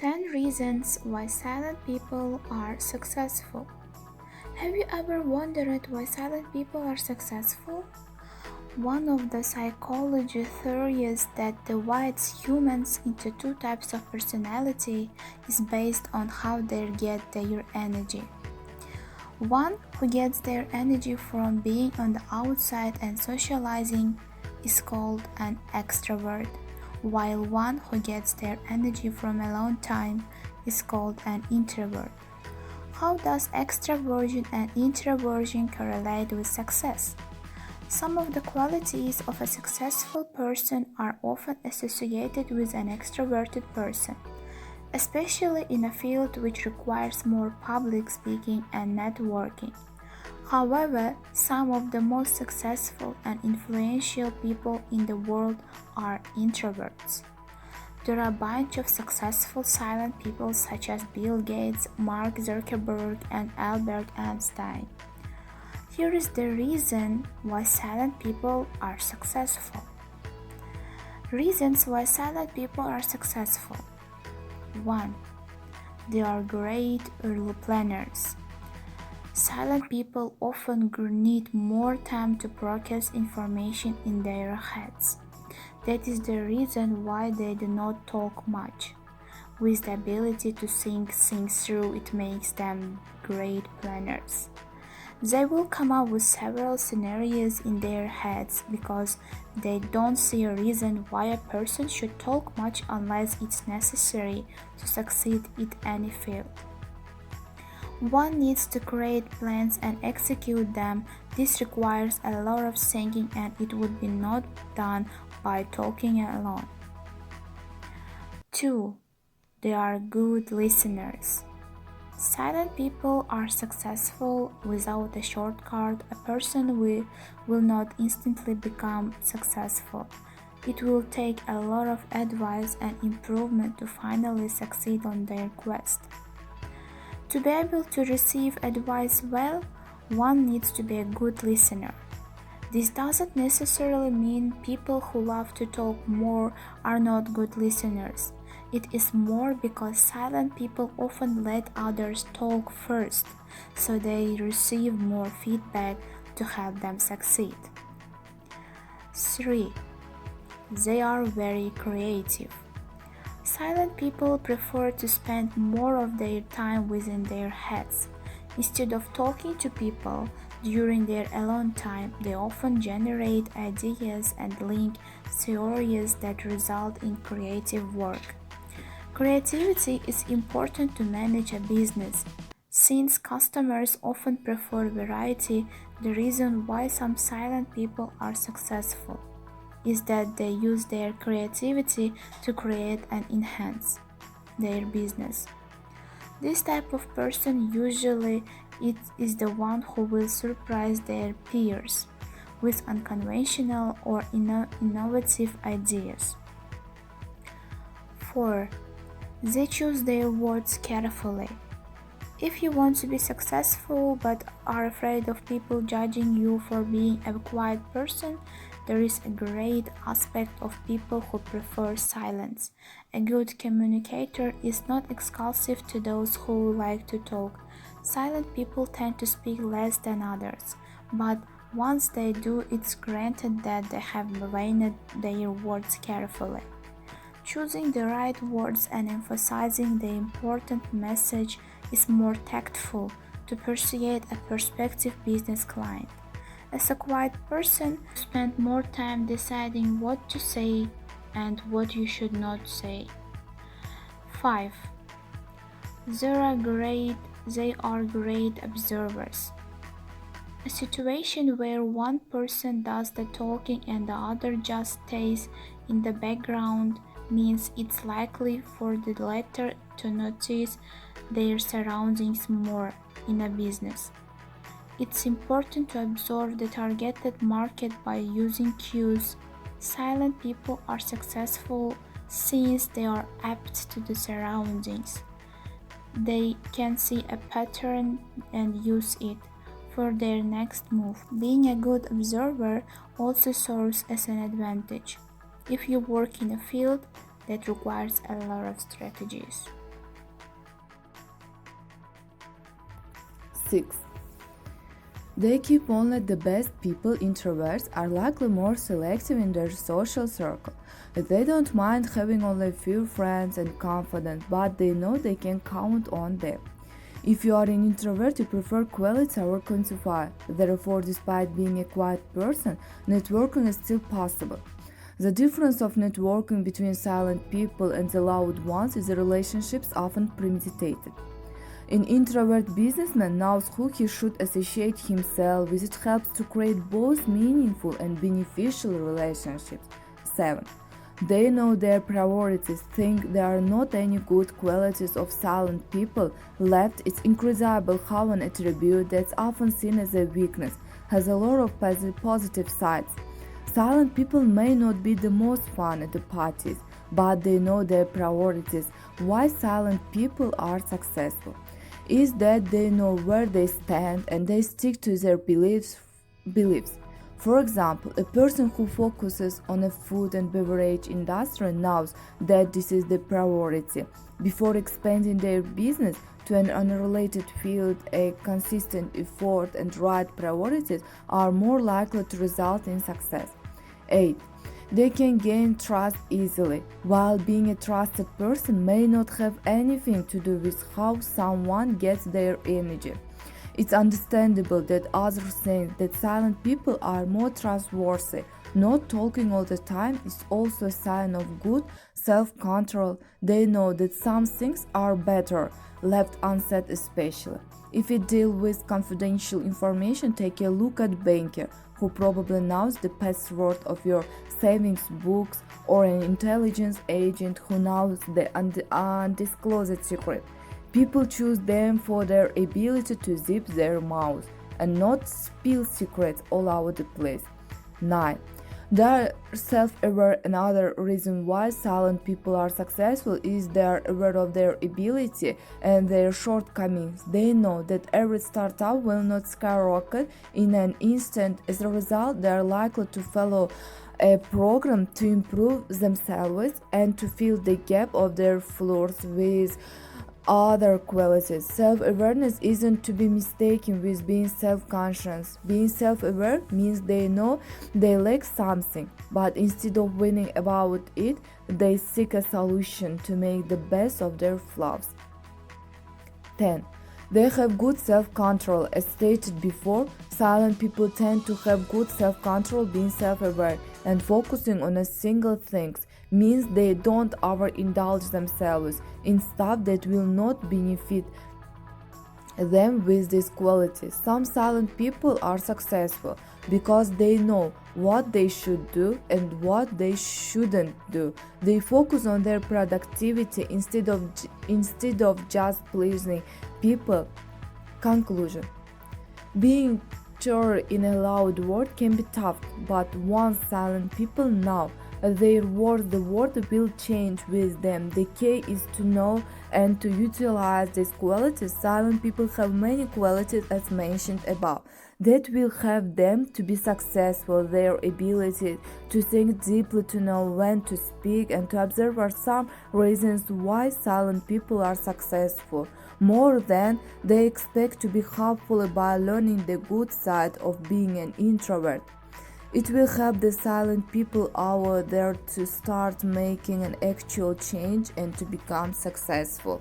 10 reasons why silent people are successful. Have you ever wondered why silent people are successful? One of the psychology theories that divides humans into two types of personality is based on how they get their energy. One who gets their energy from being on the outside and socializing is called an extrovert, while one who gets their energy from alone time is called an introvert. How does extraversion and introversion correlate with success? Some of the qualities of a successful person are often associated with an extroverted person, especially in a field which requires more public speaking and networking. However, some of the most successful and influential people in the world are introverts. There are a bunch of successful silent people such as Bill Gates, Mark Zuckerberg, and Albert Einstein. Here is the reason why silent people are successful. Reasons why silent people are successful. 1. They are great early planners. Silent people often need more time to process information in their heads. That is the reason why they do not talk much. With the ability to think things through, it makes them great planners. They will come up with several scenarios in their heads because they don't see a reason why a person should talk much unless it's necessary to succeed in any field. One needs to create plans and execute them. This requires a lot of thinking and it would be not done by talking alone. 2. They are good listeners. Silent people are successful without a shortcut. A person will not instantly become successful. It will take a lot of advice and improvement to finally succeed on their quest. To be able to receive advice well, one needs to be a good listener. This doesn't necessarily mean people who love to talk more are not good listeners. It is more because silent people often let others talk first, so they receive more feedback to help them succeed. 3. They are very creative. Silent people prefer to spend more of their time within their heads. Instead of talking to people during their alone time, they often generate ideas and link theories that result in creative work. Creativity is important to manage a business. Since customers often prefer variety, the reason why some silent people are successful is that they use their creativity to create and enhance their business. This type of person usually is the one who will surprise their peers with unconventional or innovative ideas. 4. They choose their words carefully. If you want to be successful but are afraid of people judging you for being a quiet person, there is a great aspect of people who prefer silence. A good communicator is not exclusive to those who like to talk. Silent people tend to speak less than others, but once they do, it's granted that they have weighed their words carefully. Choosing the right words and emphasizing the important message is more tactful to persuade a prospective business client. As a quiet person, you spend more time deciding what to say and what you should not say. 5. They are great observers. A situation where one person does the talking and the other just stays in the background means it's likely for the latter to notice their surroundings more in a business. It's important to observe the targeted market by using cues. Silent people are successful since they are apt to the surroundings. They can see a pattern and use it for their next move. Being a good observer also serves as an advantage if you work in a field that requires a lot of strategies. 6. They keep only the best people. Introverts are likely more selective in their social circle. They don't mind having only a few friends and confident, but they know they can count on them. If you are an introvert, you prefer quality over quantity. Therefore, despite being a quiet person, networking is still possible. The difference of networking between silent people and the loud ones is the relationships often premeditated. An introvert businessman knows who he should associate himself with. It helps to create both meaningful and beneficial relationships. 7. They know their priorities, think there are not any good qualities of silent people left. It's incredible how an attribute that's often seen as a weakness has a lot of positive sides. Silent people may not be the most fun at the parties, but they know their priorities. Why silent people are successful is that they know where they stand and they stick to their beliefs. For example, a person who focuses on a food and beverage industry knows that this is the priority. Before expanding their business to an unrelated field, a consistent effort and right priorities are more likely to result in success. 8. They can gain trust easily. While being a trusted person may not have anything to do with how someone gets their image, it's understandable that others think that silent people are more trustworthy. Not talking all the time is also a sign of good self-control. They know that some things are better left unsaid, especially if you deal with confidential information. Take a look at banker who probably knows the password of your savings books, or an intelligence agent who knows the undisclosed secret. People choose them for their ability to zip their mouths and not spill secrets all over the place. 9. They are self-aware. Another reason why silent people are successful is they are aware of their ability and their shortcomings. They know that every startup will not skyrocket in an instant. As a result, they are likely to follow a program to improve themselves and to fill the gap of their flaws with other qualities. Self-awareness isn't to be mistaken with being self-conscious. Being self-aware means they know they lack something, but instead of winning about it, they seek a solution to make the best of their flaws. 10. They have good self-control. As stated before, silent people tend to have good self-control. Being self-aware and focusing on a single thing means they don't overindulge themselves in stuff that will not benefit them with these qualities. Some silent people are successful because they know what they should do and what they shouldn't do. They focus on their productivity instead of just pleasing people. Conclusion: being sure in a loud world can be tough, but once silent people know their worth, the world will change with them. The key is to know and to utilize these qualities. Silent people have many qualities as mentioned above that will help them to be successful. Their ability to think deeply, to know when to speak, and to observe are some reasons why silent people are successful. More than they expect to be helpful by learning the good side of being an introvert. It will help the silent people out there to start making an actual change and to become successful.